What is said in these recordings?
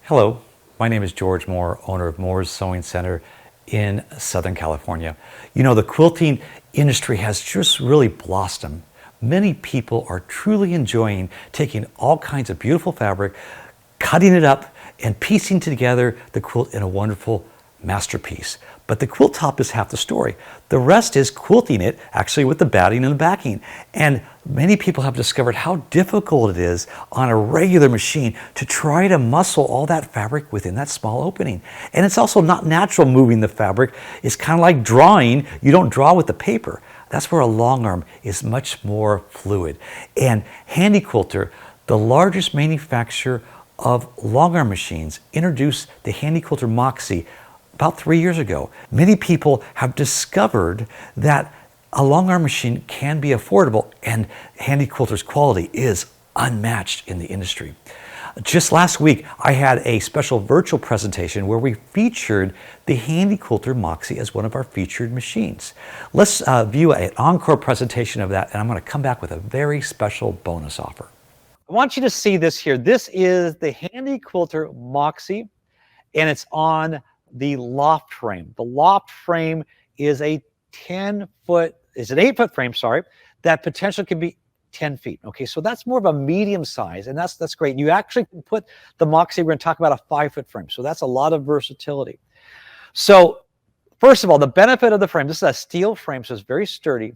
Hello, my name is George Moore, owner of Moore's Sewing Center in Southern California. You know, the quilting industry has just really blossomed. Many people are truly enjoying taking all kinds of beautiful fabric, cutting it up, and piecing together the quilt in a wonderful masterpiece. But the quilt top is half the story. The rest is quilting it, actually with the batting and the backing. And many people have discovered how difficult it is on a regular machine to try to muscle all that fabric within that small opening. And it's also not natural moving the fabric. It's kind of like drawing. You don't draw with the paper. That's where a long arm is much more fluid. And Handi Quilter, the largest manufacturer of long arm machines, introduced the Handi Quilter Moxie about 3 years ago. Many people have discovered that a long arm machine can be affordable, and Handi Quilter's quality is unmatched in the industry. Just last week, I had a special virtual presentation where we featured the Handi Quilter Moxie as one of our featured machines. Let's view an encore presentation of that, and I'm going to come back with a very special bonus offer. I want you to see this here. This is the Handi Quilter Moxie, and it's on the loft frame. The loft frame is an 8-foot frame, that potentially can be 10 feet. Okay, so that's more of a medium size, and that's great. You actually can put the Moxie, we're going to talk about a 5-foot frame, so that's a lot of versatility. So first of all, the benefit of the frame, this is a steel frame, so it's very sturdy,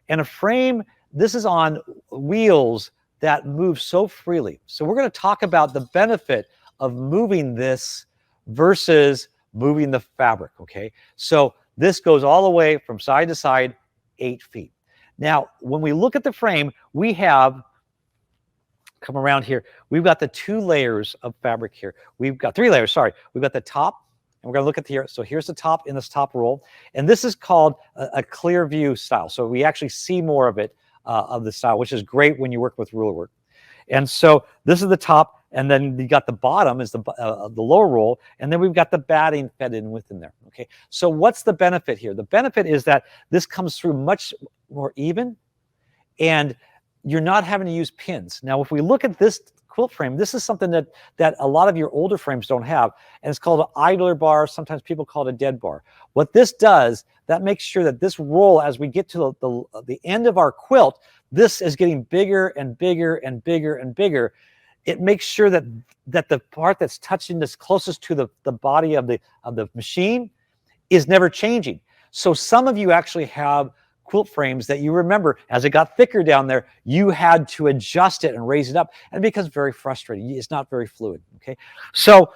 and a frame, this is on wheels that move so freely. So we're going to talk about the benefit of moving this versus moving the fabric, okay? So this goes all the way from side to side, 8 feet. Now, when we look at the frame, we have, come around here, we've got the 2 layers of fabric here. We've got 3 layers, sorry. We've got the top, and we're gonna look at here. So here's the top in this top roll, and this is called a clear view style. So we actually see more of it, of the style, which is great when you work with ruler work. And so this is the top, and then you got the bottom is the lower roll, and then we've got the batting fed in within there. Okay, so what's the benefit here? The benefit is that this comes through much more even, and you're not having to use pins. Now, if we look at this quilt frame, this is something that a lot of your older frames don't have, and it's called an idler bar. Sometimes people call it a dead bar. What this does, that makes sure that this roll, as we get to the end of our quilt, this is getting bigger and bigger and bigger and bigger. It makes sure that the part that's touching this closest to the body of the machine is never changing. So some of you actually have quilt frames that you remember as it got thicker down there, you had to adjust it and raise it up, and it becomes very frustrating. It's not very fluid. Okay, so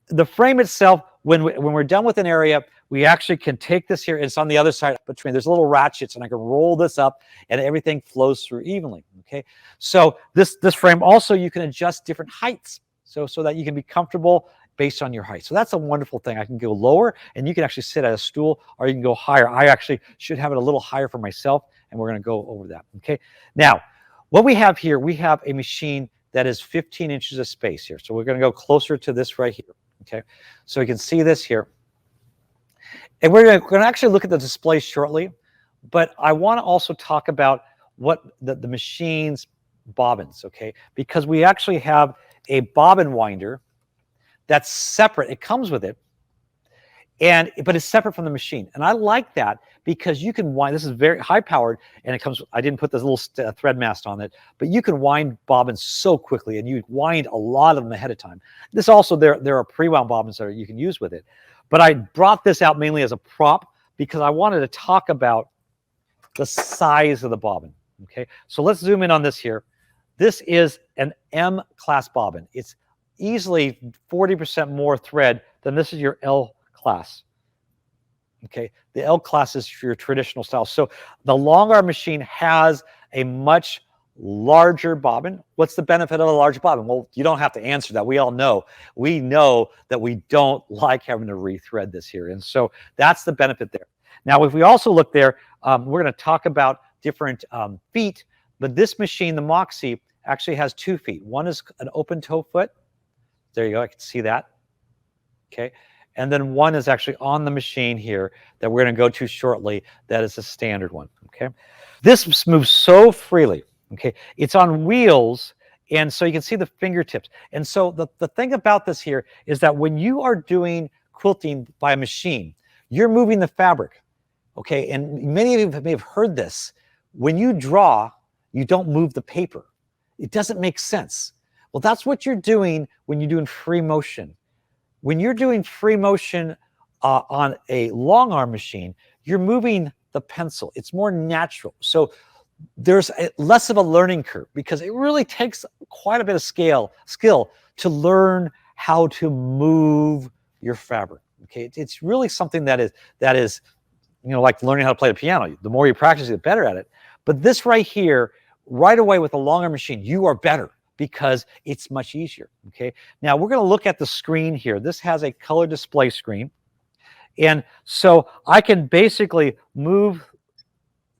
the frame itself, when we're done with an area, we actually can take this here. It's on the other side between. There's little ratchets, and I can roll this up, and everything flows through evenly. Okay, so this frame also, you can adjust different heights, so that you can be comfortable based on your height. So that's a wonderful thing. I can go lower, and you can actually sit at a stool, or you can go higher. I actually should have it a little higher for myself, and we're going to go over that. Okay, now what we have here, we have a machine that is 15 inches of space here. So we're going to go closer to this right here. Okay, so we can see this here. And we're going to actually look at the display shortly, but I want to also talk about what the machine's bobbins, okay? Because we actually have a bobbin winder that's separate. It comes with it, but it's separate from the machine. And I like that because you can wind, this is very high powered, and it comes, I didn't put this little thread mast on it, but you can wind bobbins so quickly, and you wind a lot of them ahead of time. This also, there are pre-wound bobbins that you can use with it. But I brought this out mainly as a prop because I wanted to talk about the size of the bobbin. Okay, so let's zoom in on this here. This is an M class bobbin. It's easily 40% more thread than this is your L class. Okay, the L class is your traditional style. So the long arm machine has a much larger bobbin. What's the benefit of a large bobbin? Well, you don't have to answer that. We all know. We know that we don't like having to rethread this here. And so that's the benefit there. Now, if we also look there, we're going to talk about different feet, but this machine, the Moxie, actually has 2 feet. One is an open toe foot. There you go. I can see that. Okay. And then one is actually on the machine here that we're going to go to shortly. That is a standard one. Okay. This moves so freely. Okay, it's on wheels, And so you can see the fingertips. And so the thing about this here is that when you are doing quilting by a machine, you're moving the fabric, okay? And many of you may have heard this. When you draw, you don't move the paper. It doesn't make sense. Well, that's what you're doing when you're doing free motion. When you're doing free motion on a long arm machine, you're moving the pencil. It's more natural. So there's less of a learning curve because it really takes quite a bit of skill to learn how to move your fabric. Okay, it's really something that is like learning how to play the piano. The more you practice, the better at it. But this right here, right away with a longer machine, you are better because it's much easier. Okay, now we're going to look at the screen here. This has a color display screen, and so I can basically move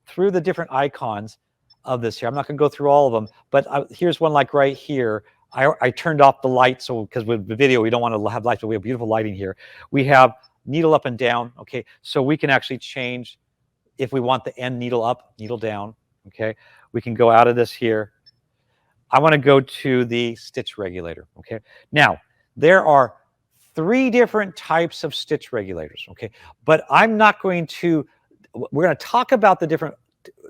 through the different icons of this here. I'm not going to go through all of them, but here's one like right here. I turned off the light, so because with the video we don't want to have lights, but we have beautiful lighting here. We have needle up and down. Okay, so we can actually change if we want the end needle up, needle down. Okay, we can go out of this here. I want to go to the stitch regulator. Okay, now there are 3 different types of stitch regulators. Okay, but I'm not going to. We're going to talk about the different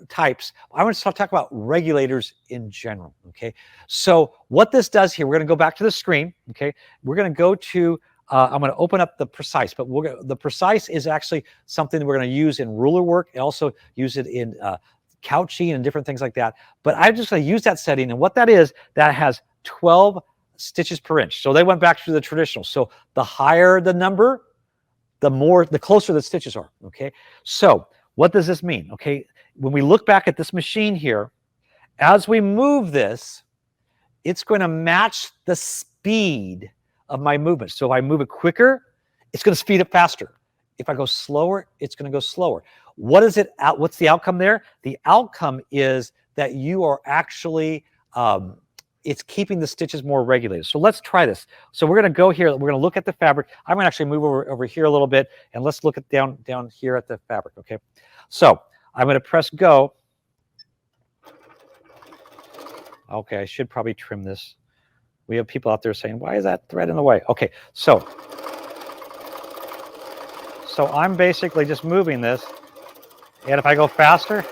types. I want to talk about regulators in general. Okay, so what this does here, we're going to go back to the screen. Okay, we're going to go to. I'm going to open up the precise, but the precise is actually something that we're going to use in ruler work and also use it in couching and different things like that. But I'm just going to use that setting, and what that is, that has 12 stitches per inch. So they went back to the traditional. So the higher the number, the closer the stitches are. Okay, so what does this mean? Okay, when we look back at this machine here, as we move this, it's going to match the speed of my movement. So if I move it quicker, it's going to speed up faster. If I go slower, it's going to go slower. What's the outcome there? The outcome is that you are actually, it's keeping the stitches more regulated. So let's try this. So we're going to go here. We're going to look at the fabric. I'm going to actually move over here a little bit, and let's look at down here at the fabric. Okay. So I'm going to press go. Okay, I should probably trim this. We have people out there saying, why is that thread in the way? Okay, so I'm basically just moving this, and if I go faster,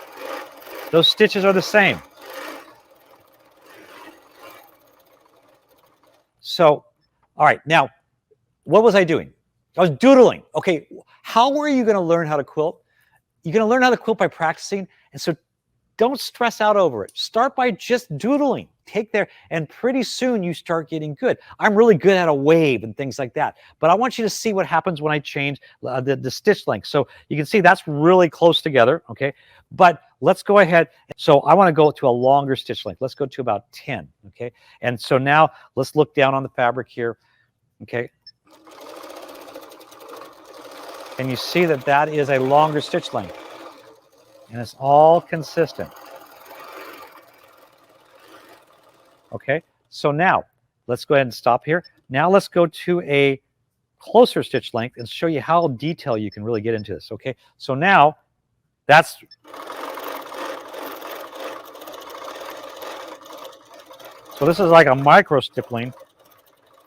those stitches are the same. So, all right, now, what was I doing? I was doodling. Okay, how are you going to learn how to quilt? You're going to learn how to quilt by practicing, and so don't stress out over it. Start by just doodling. Take there, and pretty soon you start getting good. I'm really good at a wave and things like that, but I want you to see what happens when I change the stitch length. So you can see that's really close together, okay? But let's go ahead. So I want to go to a longer stitch length. Let's go to about 10, okay? And so now let's look down on the fabric here, okay? And you see that that is a longer stitch length, and it's all consistent. Okay, so now let's go ahead and stop here. Now let's go to a closer stitch length and show you how detailed you can really get into this. Okay, so now that's so this is like a micro stippling,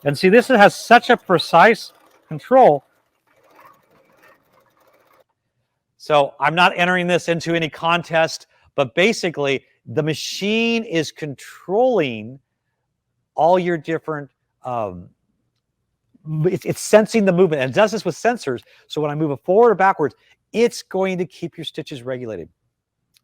and see this has such a precise control. So I'm not entering this into any contest, but basically the machine is controlling all your different, it's sensing the movement, and it does this with sensors. So when I move it forward or backwards, it's going to keep your stitches regulated.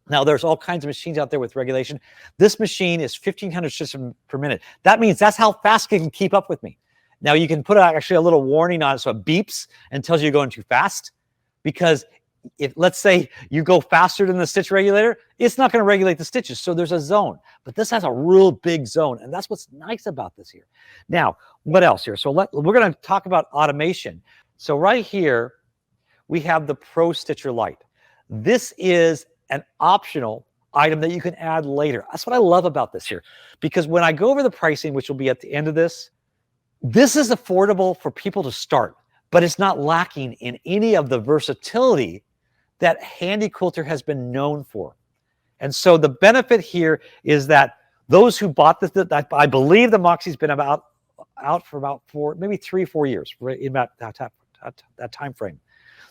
Now, there's all kinds of machines out there with regulation. This machine is 1,500 stitches per minute. That means that's how fast it can keep up with me. Now, you can put actually a little warning on it, so it beeps and tells you you're going too fast, because if, let's say, you go faster than the stitch regulator, it's not going to regulate the stitches. So there's a zone, but this has a real big zone, and that's what's nice about this here. Now, what else here? So we're going to talk about automation. So right here, we have the Pro Stitcher Lite. This is an optional item that you can add later. That's what I love about this here, because when I go over the pricing, which will be at the end of this, this is affordable for people to start, but it's not lacking in any of the versatility that Handi Quilter has been known for. And so the benefit here is that Those who bought this, I believe the Moxie's been out for about maybe 3-4 years, right, in that time frame.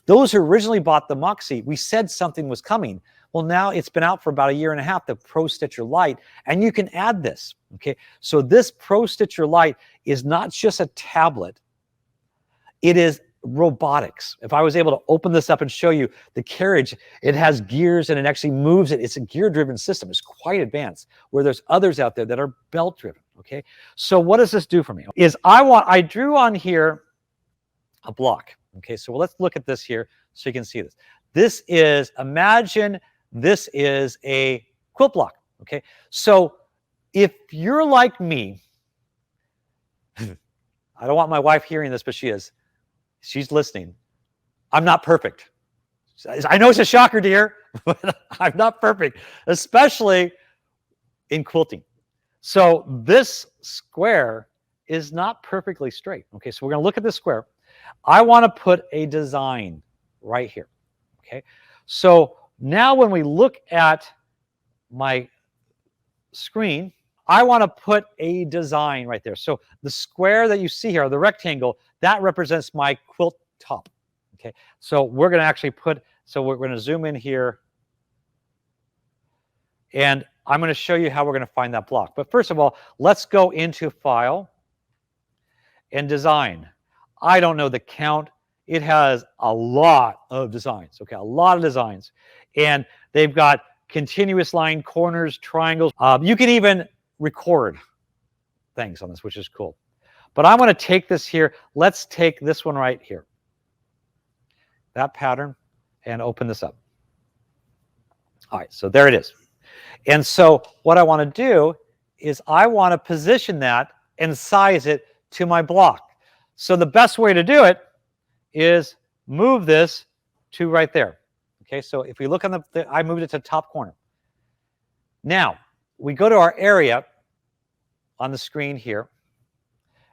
Those who originally bought the Moxie, we said something was coming. Well, now it's been out for about 1.5 years, the Pro Stitcher Lite, and you can add this, okay? So this Pro Stitcher Lite is not just a tablet, it is robotics. If I was able to open this up and show you the carriage, it has gears and it actually moves it. It's a gear-driven system. It's quite advanced, where there's others out there that are belt-driven, okay? So what does this do for me? I drew on here a block, okay? So let's look at this here so you can see this. This is, imagine this is a quilt block, okay? So if you're like me, I don't want my wife hearing this, but she is. She's listening. I'm not perfect. I know it's a shocker, dear, but I'm not perfect, especially in quilting. So this square is not perfectly straight. Okay, so we're going to look at this square. I want to put a design right here. Okay, so now when we look at my screen, I want to put a design right there. So the square that you see here, the rectangle, that represents my quilt top. Okay, so we're going to actually we're going to zoom in here, and I'm going to show you how we're going to find that block. But first of all, let's go into File and Design. I don't know the count. It has a lot of designs, okay, a lot of designs. And they've got continuous line, corners, triangles. You can even record things on this, which is cool. But I want to take this here. Let's take this one right here, that pattern, and open this up. All right, so there it is. And so what I want to do is I want to position that and size it to my block. So the best way to do it is move this to right there. Okay, so if we look on I moved it to the top corner. Now, we go to our area on the screen here.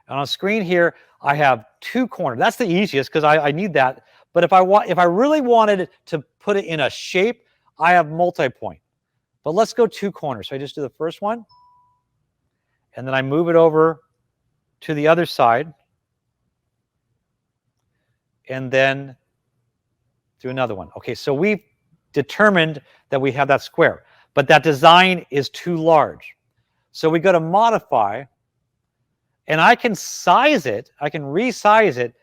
And on the screen here, I have 2 corners. That's the easiest because I need that. But if I really wanted to put it in a shape, I have multi-point. But let's go 2 corners. So I just do the first one, and then I move it over to the other side, and then do another one. Okay, so we've determined that we have that square, but that design is too large. So we go to Modify, and I can size it, I can resize it,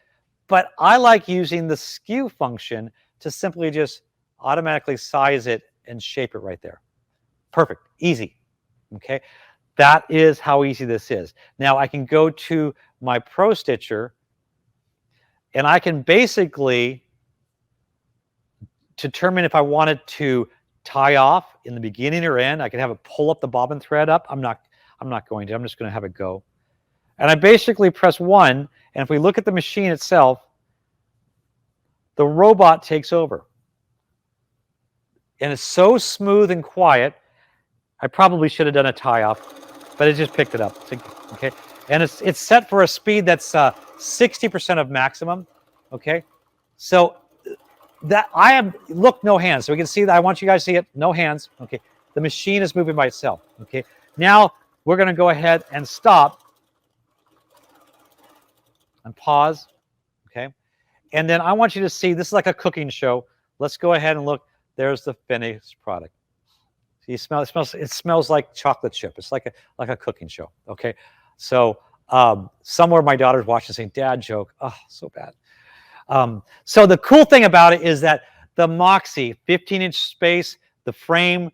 but I like using the skew function to simply just automatically size it and shape it right there. Perfect, easy, okay? That is how easy this is. Now I can go to my Pro Stitcher, and I can basically determine if I wanted to tie off in the beginning or end. I can have it pull up the bobbin thread up. I'm not going to. I'm just going to have it go. And I basically press 1, and if we look at the machine itself, the robot takes over. And it's so smooth and quiet. I probably should have done a tie off, but it just picked it up. Okay, and it's set for a speed that's 60% of maximum. Okay, so that I have no hands, so we can see that. I want you guys to see it. No hands. Okay, the machine is moving by itself. Okay, now we're going to go ahead and stop and pause. Okay, and then I want you to see this is like a cooking show. Let's go ahead and look. There's the finished product. See, it smells like chocolate chip. It's like a cooking show. Okay, so somewhere my daughter's watching saying, "Dad joke." Oh, so bad. So the cool thing about it is that the Moxie, 15-inch space, the frame,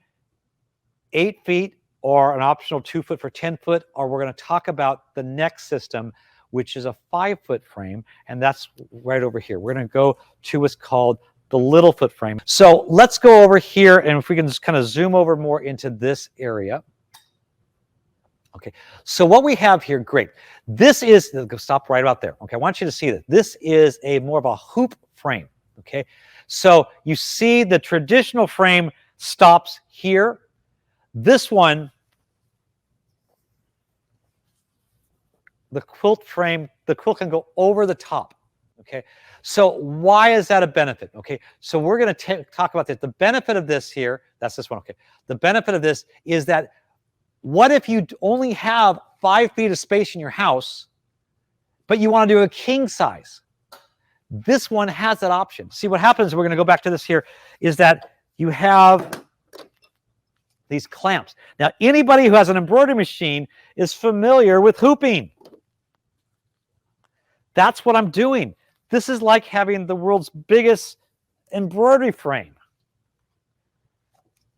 8 feet, or an optional 2 foot for 10 foot, or we're going to talk about the next system, which is a 5-foot frame, and that's right over here. We're going to go to what's called the little foot frame. So let's go over here, and if we can just kind of zoom over more into this area. Okay, so what we have here, great. This is, stop right about there. Okay, I want you to see this. This is more of a hoop frame. Okay, so you see the traditional frame stops here. This one, the quilt frame, the quilt can go over the top. Okay, so why is that a benefit? Okay, so we're going to talk about this. The benefit of this here, that's this one. Okay, the benefit of this is that what if you only have 5 feet of space in your house, but you want to do a king size? This one has that option. See what happens, we're going to go back to this here, is that you have these clamps. Now, anybody who has an embroidery machine is familiar with hooping. That's what I'm doing. This is like having the world's biggest embroidery frame.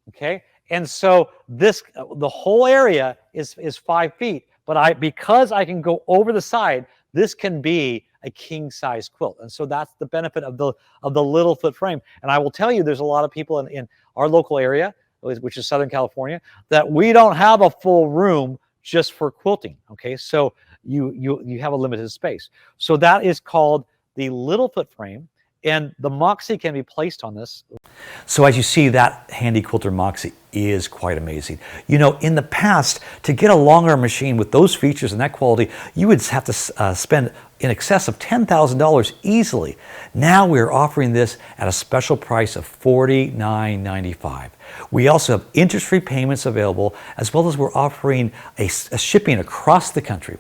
Okay? And so this, the whole area is 5 feet, but because I can go over the side, this can be a king size quilt. And so that's the benefit of the little foot frame. And I will tell you, there's a lot of people in our local area, which is Southern California, that we don't have a full room just for quilting. Okay, so you have a limited space. So that is called the little foot frame, and the Moxie can be placed on this. So as you see, that Handi Quilter Moxie is quite amazing. You know, in the past, to get a longer machine with those features and that quality, you would have to spend in excess of $10,000 easily. Now we're offering this at a special price of $49.95. We also have interest-free payments available, as well as we're offering a shipping across the country.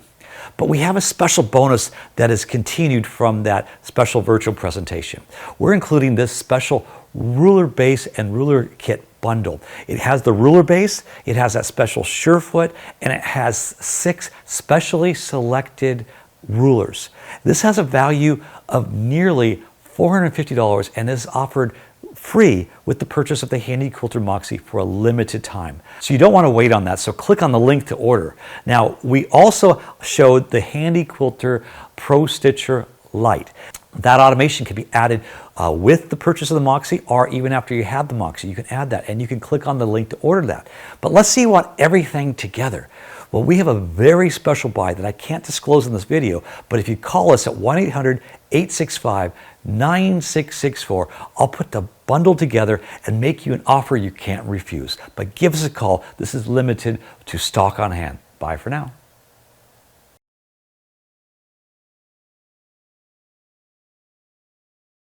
But we have a special bonus that is continued from that special virtual presentation. We're including this special ruler base and ruler kit bundle. It has the ruler base, it has that special Surefoot, and it has 6 specially selected rulers. This has a value of nearly $450 and is offered free with the purchase of the Handi Quilter Moxie for a limited time. So you don't want to wait on that, so click on the link to order. Now, we also showed the Handi Quilter Pro Stitcher Lite. That automation can be added with the purchase of the Moxie, or even after you have the Moxie, you can add that, and you can click on the link to order that. But let's see what everything together. Well, we have a very special buy that I can't disclose in this video, but if you call us at 1-800-865-9664, I'll put the bundle together and make you an offer you can't refuse. But give us a call. This is limited to stock on hand. Bye for now.